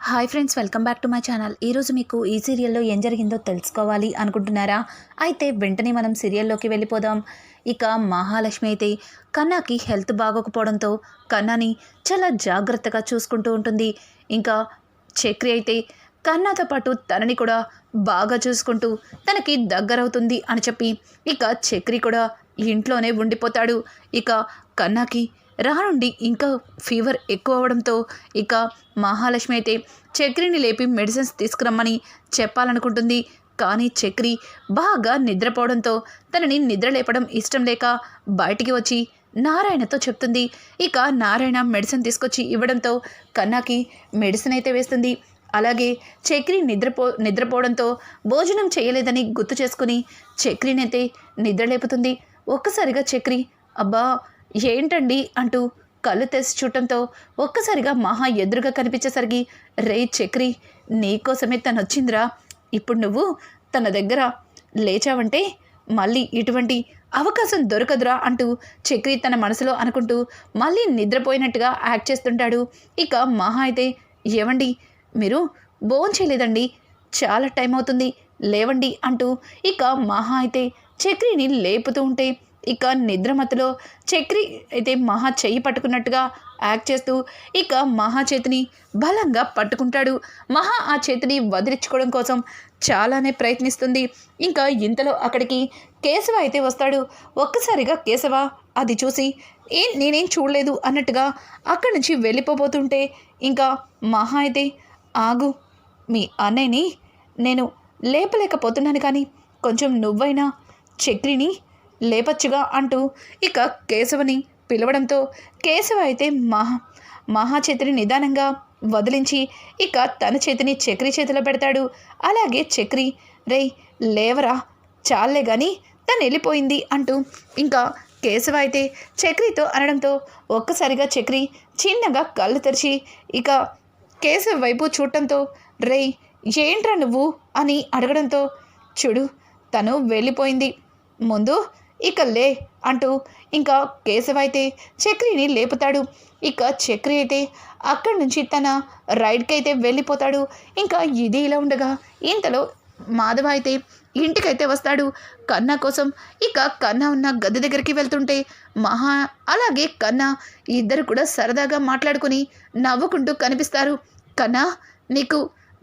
Hi friends, welcome back to my channel. ఈరోజు మీకు ఈ సీరియల్లో ఏం జరిగిందో తెలుసుకోవాలి అనుకుంటున్నారా? అయితే వెంటనే మనం సీరియల్లోకి వెళ్ళిపోదాం. ఇక మహాలక్ష్మి అయితే కన్నాకి హెల్త్ బాగోకపోవడంతో కన్నాని చాలా జాగ్రత్తగా చూసుకుంటూ ఉంటుంది. ఇంకా చక్రి అయితే కన్నాతో పాటు తనని కూడా బాగా చూసుకుంటూ తనకి దగ్గరవుతుంది అని చెప్పి ఇక చక్రి కూడా ఇంట్లోనే ఉండిపోతాడు. ఇక కన్నాకి రానుండి ఇంకా ఫీవర్ ఎక్కువ అవడంతో ఇక మహాలక్ష్మి అయితే చక్రిని లేపి మెడిసిన్స్ తీసుకురమ్మని చెప్పాలనుకుంటుంది. కానీ చక్రి బాగా నిద్రపోవడంతో తనని నిద్ర లేపడం ఇష్టం లేక బయటికి వచ్చి నారాయణతో చెప్తుంది. ఇక నారాయణ మెడిసిన్ తీసుకొచ్చి ఇవ్వడంతో కన్నాకి మెడిసిన్ అయితే వేస్తుంది. అలాగే చక్రి నిద్రపోవడంతో భోజనం చేయలేదని గుర్తు చేసుకుని చక్రినైతే నిద్రలేపుతుంది. ఒక్కసారిగా చక్రి అబ్బా ఏంటండి అంటూ కళ్ళు తెరిచి చూడటంతో ఒక్కసారిగా మహా ఎదురుగా కనిపించేసరికి రే చక్రి, నీకోసమే తను వచ్చిందిరా. ఇప్పుడు నువ్వు తన దగ్గర లేచావంటే మళ్ళీ ఇటువంటి అవకాశం దొరకదురా అంటూ చక్రి తన మనసులో అనుకుంటూ మళ్ళీ నిద్రపోయినట్టుగా యాక్ట్ చేస్తుంటాడు. ఇక మహా అయితే ఏవండి, మీరు భోంచేయలేదండి, చాలా టైం అవుతుంది, లేవండి అంటూ ఇక మహా అయితే చక్రిని లేపుతూ ఉంటే ఇక నిద్రమత్తులో చక్రి అయితే మహా చెయ్యి పట్టుకున్నట్టుగా యాక్ట్ చేస్తూ ఇక మహా చేతిని బలంగా పట్టుకుంటాడు. మహా ఆ చేతిని వదిలించుకోవడం కోసం చాలానే ప్రయత్నిస్తుంది. ఇంకా ఇంతలో అక్కడికి కేశవ అయితే వస్తాడు. ఒక్కసారిగా కేశవ అది చూసి నేనేం చూడలేదు అన్నట్టుగా అక్కడి నుంచి వెళ్ళిపోబోతుంటే ఇంకా మహా అయితే ఆగు, మీ అన్నయ్యని నేను లేపలేకపోతున్నాను, కానీ కొంచెం నువ్వైనా చక్రిని లేపచ్చుగా అంటూ ఇక కేశవని పిలవడంతో కేశవ అయితే మహా చేతిని నిదానంగా వదిలించి ఇక తన చేతిని చక్రి చేతిలో పెడతాడు. అలాగే చక్రి రే లేవరా, చాలే కానీ తను వెళ్ళిపోయింది అంటూ ఇంకా కేశవ అయితే చక్రితో అనడంతో ఒక్కసారిగా చక్రి చిన్నగా కళ్ళు తెరిచి ఇక కేశవ వైపు చూడటంతో రే ఏంట్రా నువ్వు అని అడగడంతో చూడు, తను వెళ్ళిపోయింది, ముందు ఇక లే అంటూ ఇంకా కేశవ అయితే చక్రిని లేపుతాడు. ఇక చక్రి అయితే అక్కడి నుంచి తన రైడ్కి అయితే వెళ్ళిపోతాడు. ఇంకా ఇది ఇలా ఉండగా ఇంతలో మాధవ అయితే ఇంటికైతే వస్తాడు కన్నా కోసం. ఇక కన్నా ఉన్న గది దగ్గరికి వెళ్తుంటే మహా అలాగే కన్నా ఇద్దరు కూడా సరదాగా మాట్లాడుకుని నవ్వుకుంటూ కనిపిస్తారు. కన్నా, నీకు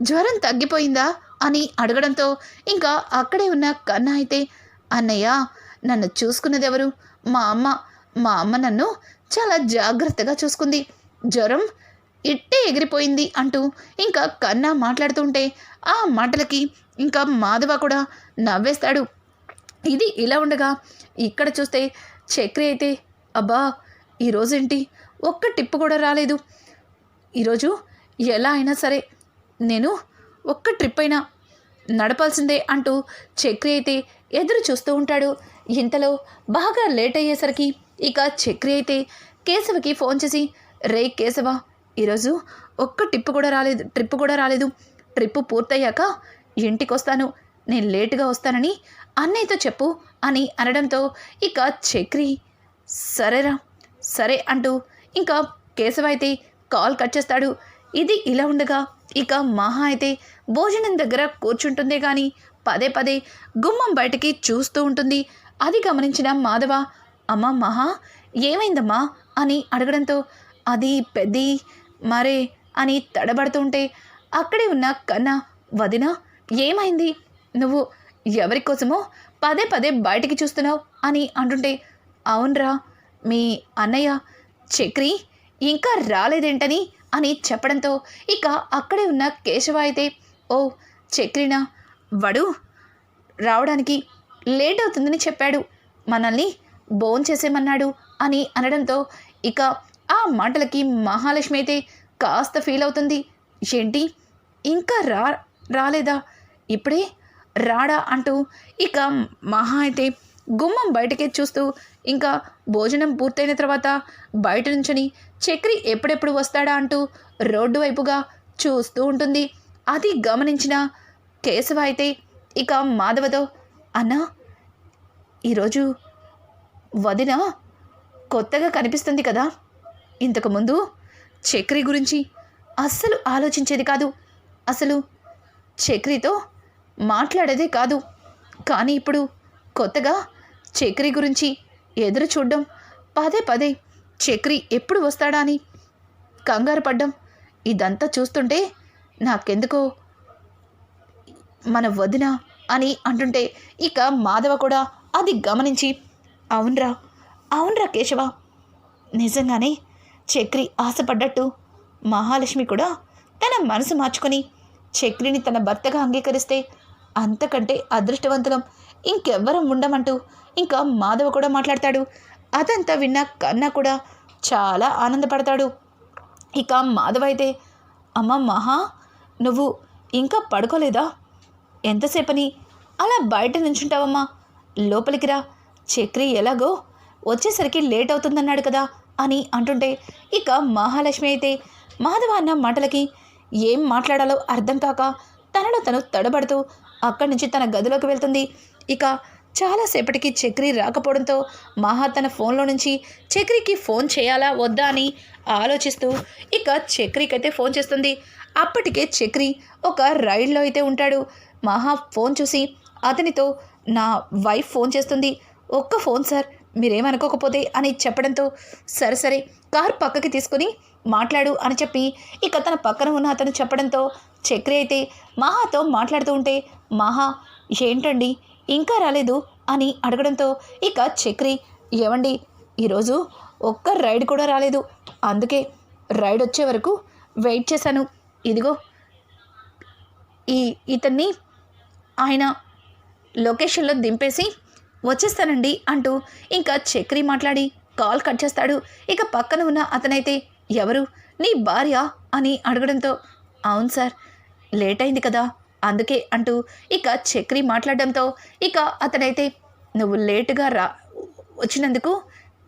జ్వరం తగ్గిపోయిందా అని అడగడంతో ఇంకా అక్కడే ఉన్న కన్నా అయితే అన్నయ్య, నన్ను చూసుకున్నది ఎవరు? మా అమ్మ నన్ను చాలా జాగ్రత్తగా చూసుకుంది, జ్వరం ఇట్టే ఎగిరిపోయింది అంటూ ఇంకా కన్నా మాట్లాడుతుంటే ఆ మాటలకి ఇంకా మాధవ కూడా నవ్వేస్తాడు. ఇది ఇలా ఉండగా ఇక్కడ చూస్తే చక్రి అయితే అబ్బా ఈరోజేంటి ఒక్క టిప్పు కూడా రాలేదు, ఈరోజు ఎలా అయినా సరే నేను ఒక్క ట్రిప్ అయినా నడపాల్సిందే అంటూ చక్రి అయితే ఎదురు చూస్తూ ఉంటాడు. ఇంతలో బాగా లేట్ అయ్యేసరికి ఇక చక్రి అయితే కేశవకి ఫోన్ చేసి రే కేశవ, ఈరోజు ఒక్క ట్రిప్ కూడా రాలేదు, ట్రిప్పు పూర్తయ్యాక ఇంటికి వస్తాను, నేను లేటుగా వస్తానని అన్నయ్యతో చెప్పు అని అనడంతో ఇక చక్రి సరేరా సరే అంటూ ఇంకా కేశవ అయితే కాల్ కట్ చేస్తాడు. ఇది ఇలా ఉండగా ఇక మహా అయితే భోజనం దగ్గర కూర్చుంటుందే కానీ పదే పదే గుమ్మం బయటికి చూస్తూ ఉంటుంది. అది గమనించిన మాధవ అమ్మ మహా ఏమైందమ్మా అని అడగడంతో అది పెద్ది మరే అని తడబడుతూ ఉంటే అక్కడే ఉన్న కన్నా వదిన ఏమైంది, నువ్వు ఎవరి కోసమో పదే పదే బయటికి చూస్తున్నావు అని అంటుంటే అవునరా, మీ అన్నయ్య చక్రి ఇంకా రాలేదేంటని అని చెప్పడంతో ఇక అక్కడే ఉన్న కేశవ అయితే ఓ చక్రినా, వాడు రావడానికి లేట్ అవుతుందని చెప్పాడు, మనల్ని భోంచేసేమన్నాడు అని అనడంతో ఇక ఆ మాటలకి మహాలక్ష్మి అయితే కాస్త ఫీల్ అవుతుంది. ఏంటి ఇంకా రాలేదా, ఇప్పుడే రాడా అంటూ ఇక మహా అయితే గుమ్మం బయటకే చూస్తూ ఇంకా భోజనం పూర్తయిన తర్వాత బయట నుంచని చక్రి ఎప్పుడెప్పుడు వస్తాడా అంటూ రోడ్డు వైపుగా చూస్తూ ఉంటుంది. అది గమనించిన కేశవ అయితే ఇక మాధవతో అన్నా, ఈరోజు వదిన కొత్తగా కనిపిస్తుంది కదా, ఇంతకుముందు చక్రి గురించి అస్సలు ఆలోచించేది కాదు. అసలు చక్రితో మాట్లాడేదే కాదు. కానీ ఇప్పుడు కొత్తగా చక్రి గురించి ఎదురు చూడడం, పదే పదే చక్రి ఎప్పుడు వస్తాడా అని కంగారు పడ్డం, ఇదంతా చూస్తుంటే నాకెందుకో మన వదిన అని అంటుంటే ఇక మాధవ కూడా అది గమనించి అవునరా అవునరా కేశవ, నిజంగానే చక్రి ఆశపడ్డట్టు మహాలక్ష్మి కూడా తన మనసు మార్చుకొని చక్రిని తన భర్తగా అంగీకరిస్తే అంతకంటే అదృష్టవంతులం ఇంకెవ్వరం ఉండమంటూ ఇంకా మాధవ కూడా మాట్లాడతాడు. అదంతా విన్న కన్నా కూడా చాలా ఆనందపడతాడు. ఇక మాధవ అయితే అమ్మ మహా, నువ్వు ఇంకా పడుకోలేదా? ఎంతసేపని అలా బయట నుంచుంటావమ్మా, లోపలికి రా, చక్రి ఎలాగో వచ్చేసరికి లేట్ అవుతుందన్నాడు కదా అని అంటుంటే ఇక మహాలక్ష్మి అయితే మాధవ అన్న మాటలకి ఏం మాట్లాడాలో అర్థం కాక తనలో తను తడబడుతూ అక్కడి నుంచి తన గదిలోకి వెళ్తుంది. ఇక చాలాసేపటికి చక్రి రాకపోవడంతో మహా తన ఫోన్లో నుంచి చక్రికి ఫోన్ చేయాలా వద్దా అని ఆలోచిస్తూ ఇక చక్రికి అయితే ఫోన్ చేస్తుంది. అప్పటికే చక్రి ఒక రైడ్లో అయితే ఉంటాడు. మహా ఫోన్ చూసి అతనితో నా వైఫ్ ఫోన్ చేస్తుంది, ఒక్క ఫోన్ సార్, మీరేమనుకోకపోతే అని చెప్పడంతో సరే కార్ పక్కకి తీసుకుని మాట్లాడు అని చెప్పి ఇక తన పక్కన ఉన్న అతను చెప్పడంతో చక్రి అయితే మహాతో మాట్లాడుతూ ఉంటే మహా ఏంటండి ఇంకా రాలేదు అని అడగడంతో ఇక చక్రి ఏమండి ఈరోజు ఒక్క రైడ్ కూడా రాలేదు, అందుకే రైడ్ వచ్చే వరకు వెయిట్ చేశాను, ఇదిగో ఇతన్ని ఆయన లొకేషన్లో దింపేసి వచ్చేస్తానండి అంటూ ఇంకా చక్రి మాట్లాడి కాల్ కట్ చేస్తాడు. ఇక పక్కన ఉన్న అతనైతే ఎవరు, నీ భార్య అని అడగడంతో అవును సార్, లేట్ అయింది కదా అందుకే అంటూ ఇక చక్రి మాట్లాడడంతో ఇక అతనైతే నువ్వు లేటుగా వచ్చినందుకు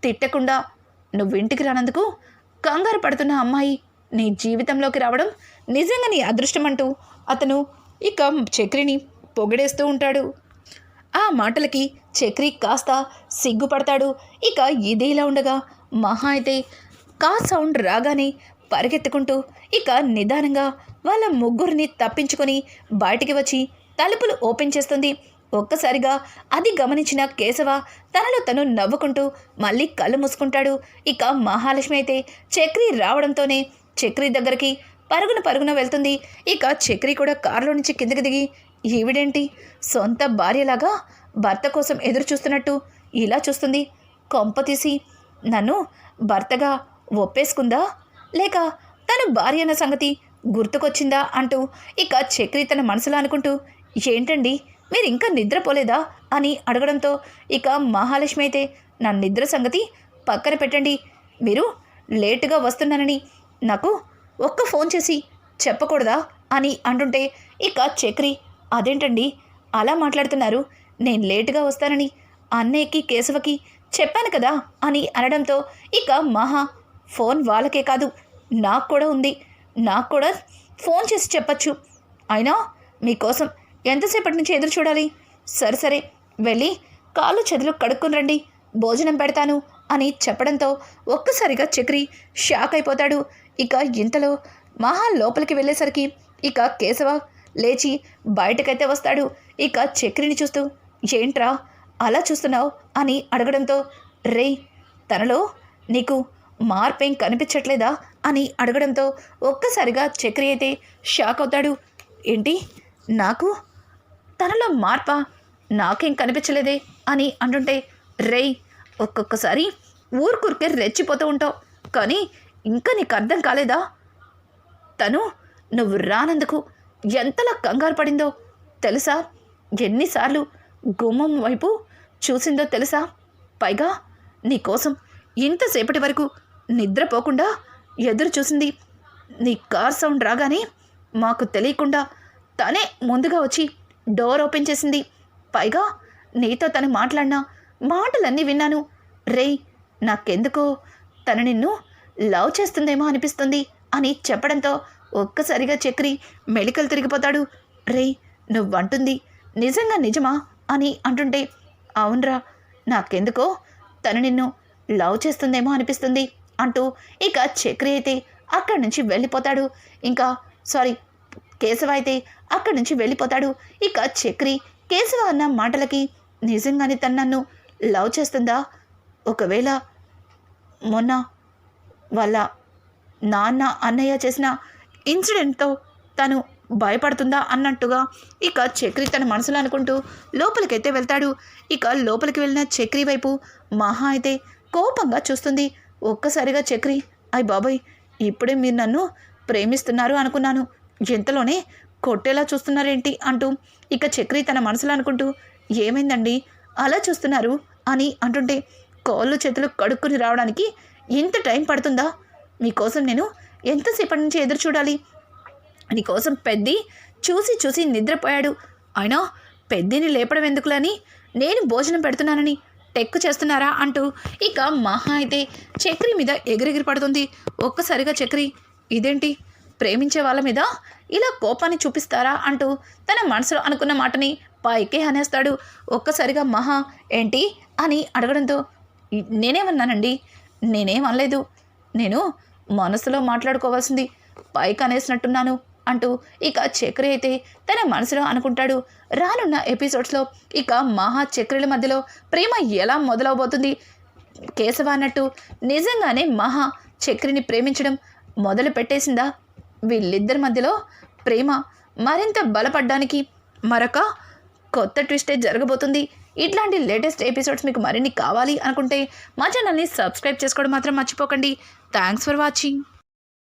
తిట్టకుండా నువ్వు ఇంటికి రానందుకు కంగారు పడుతున్న అమ్మాయి నీ జీవితంలోకి రావడం నిజంగా నీ అదృష్టం అంటూ అతను ఇక చక్రిని పొగిడేస్తూ ఉంటాడు. ఆ మాటలకి చక్రి కాస్త సిగ్గుపడతాడు. ఇక ఇదిలా ఉండగా మహా అయితే కార్ సౌండ్ రాగానే పరిగెత్తుకుంటూ ఇక నిదానంగా వాళ్ళ ముగ్గురిని తప్పించుకొని బయటికి వచ్చి తలుపులు ఓపెన్ చేస్తుంది. ఒక్కసారిగా అది గమనించిన కేశవ తనలో తను నవ్వుకుంటూ మళ్ళీ కళ్ళు మూసుకుంటాడు. ఇక మహాలక్ష్మి అయితే చక్రి రావడంతోనే చక్రి దగ్గరికి పరుగున వెళ్తుంది. ఇక చక్రి కూడా కారులో నుంచి కిందకి దిగి ఈవిడేంటి సొంత భార్యలాగా భర్త కోసం ఎదురు చూస్తున్నట్టు ఇలా చూస్తుంది, కొంపతీసి నన్ను భర్తగా ఒప్పేసుకుందా లేక తను భార్య అన్న సంగతి గుర్తుకొచ్చిందా అంటూ ఇక చక్రి తన మనసులో అనుకుంటూ ఏంటండి మీరు ఇంకా నిద్రపోలేదా అని అడగడంతో ఇక మహాలక్ష్మి అయితే నా నిద్ర సంగతి పక్కన పెట్టండి, మీరు లేటుగా వస్తున్నానని నాకు ఒక్క ఫోన్ చేసి చెప్పకూడదా అని అంటుంటే ఇక చక్రి అదేంటండి అలా మాట్లాడుతున్నారు, నేను లేటుగా వస్తానని అన్నయ్యకి కేశవకి చెప్పాను కదా అని అనడంతో ఇక మహా ఫోన్ వాళ్ళకే కాదు నాకు కూడా ఉంది, నాకు కూడా ఫోన్ చేసి చెప్పచ్చు, అయినా మీకోసం ఎంతసేపటి నుంచి ఎదురు చూడాలి, సరే వెళ్ళి కాళ్ళు చేతులు కడుక్కుని రండి, భోజనం పెడతాను అని చెప్పడంతో ఒక్కసారిగా చక్రి షాక్ అయిపోతాడు. ఇక ఇంతలో మహా లోపలికి వెళ్ళేసరికి ఇక కేశవ లేచి బయటకైతే వస్తాడు. ఇక చక్రిని చూస్తూ ఏంట్రా అలా చూస్తున్నావు అని అడగడంతో రే తనలో నీకు మార్పేం కనిపించట్లేదా అని అడగడంతో ఒక్కసారిగా చక్రి అయితే షాక్ అవుతాడు. ఏంటి నాకు తనలో మార్పా, నాకేం కనిపించలేదే అని అంటుంటే రేయ్ ఒక్కొక్కసారి ఊరికే రెచ్చిపోతూ ఉంటావు, కానీ ఇంకా నీకు అర్థం కాలేదా, తను నువ్వు రానందుకు ఎంతలా కంగారు పడిందో తెలుసా, ఎన్నిసార్లు గుమ్మం వైపు చూసిందో తెలుసా, పైగా నీకోసం ఇంతసేపటి వరకు నిద్రపోకుండా ఎదురు చూసింది, నీ కార్ సౌండ్ రాగానే మాకు తెలియకుండా తనే ముందుగా వచ్చి డోర్ ఓపెన్ చేసింది, పైగా నీతో తను మాట్లాడిన మాటలన్నీ విన్నాను, రేయ్ నాకెందుకో తను నిన్ను లవ్ చేస్తుందేమో అనిపిస్తుంది అని చెప్పడంతో ఒక్కసారిగా చక్రి మెలికలు తిరిగిపోతాడు. రేయ్ నువ్వంటుంది నిజంగా నిజమా అని అంటుంటే అవునరా నాకెందుకో తను నిన్ను లవ్ చేస్తుందేమో అనిపిస్తుంది అంటూ ఇక చక్రి అయితే అక్కడి నుంచి వెళ్ళిపోతాడు. ఇంకా సారీ కేశవ అయితే అక్కడి నుంచి వెళ్ళిపోతాడు. ఇక చక్రి కేశవ అన్న మాటలకి నిజంగానే తను నన్ను లవ్ చేస్తుందా, ఒకవేళ మొన్న వాళ్ళ నాన్న అన్నయ్య చేసిన ఇన్సిడెంట్తో తను భయపడుతుందా అన్నట్టుగా ఇక చక్రి తన మనసులో అనుకుంటూ లోపలికైతే వెళ్తాడు. ఇక లోపలికి వెళ్ళిన చక్రి వైపు మహా అయితే కోపంగా చూస్తుంది. ఒక్కసారిగా చక్రి, అయ్ బాబాయ్, ఇప్పుడే మీరు నన్ను ప్రేమిస్తున్నారు అనుకున్నాను, ఎంతలోనే కొట్టేలా చూస్తున్నారేంటి అంటూ ఇక చక్రి తన మనసులో అనుకుంటూ ఏమైందండి అలా చూస్తున్నారు అని అంటుంటే, కాళ్ళు చేతులు కడుక్కుని రావడానికి ఇంత టైం పడుతుందా, మీకోసం నేను ఎంతసేపటి నుంచి ఎదురు చూడాలి, నీకోసం పెద్ది చూసి చూసి నిద్రపోయాడు, అయినా పెద్దిని లేపడం ఎందుకులని నేను భోజనం పెడుతున్నానని టెక్కు చేస్తున్నారా అంటూ ఇక మహా అయితే చక్రి మీద ఎగిరెగిరి పడుతుంది. ఒక్కసారిగా చక్రి, ఇదేంటి ప్రేమించే వాళ్ళ మీద ఇలా కోపాన్ని చూపిస్తారా అంటూ తన మనసులో అనుకున్న మాటని పైకే అనేస్తాడు. ఒక్కసారిగా మహా ఏంటి అని అడగడంతో, నేనేమన్నానండి, నేనేం అనలేదు, నేను మనసులో మాట్లాడుకోవాల్సింది పైకి అనేసినట్టున్నాను అంటూ ఇక చక్రి అయితే తన మనసులో అనుకుంటాడు. రానున్న ఎపిసోడ్స్లో ఇక మహా చక్రిల మధ్యలో ప్రేమ ఎలా మొదలవబోతుంది, కేశవ అన్నట్టు నిజంగానే మహా చక్రిని ప్రేమించడం మొదలు పెట్టేసిందా, వీళ్ళిద్దరి మధ్యలో ప్రేమ మరింత బలపడ్డానికి మరొక కొత్త ట్విస్టే జరగబోతుంది. ఇట్లాంటి లేటెస్ట్ ఎపిసోడ్స్ మీకు మరిన్ని కావాలి అనుకుంటే మా ఛానల్ని సబ్స్క్రైబ్ చేసుకోవడం మాత్రం మర్చిపోకండి. Thanks for watching.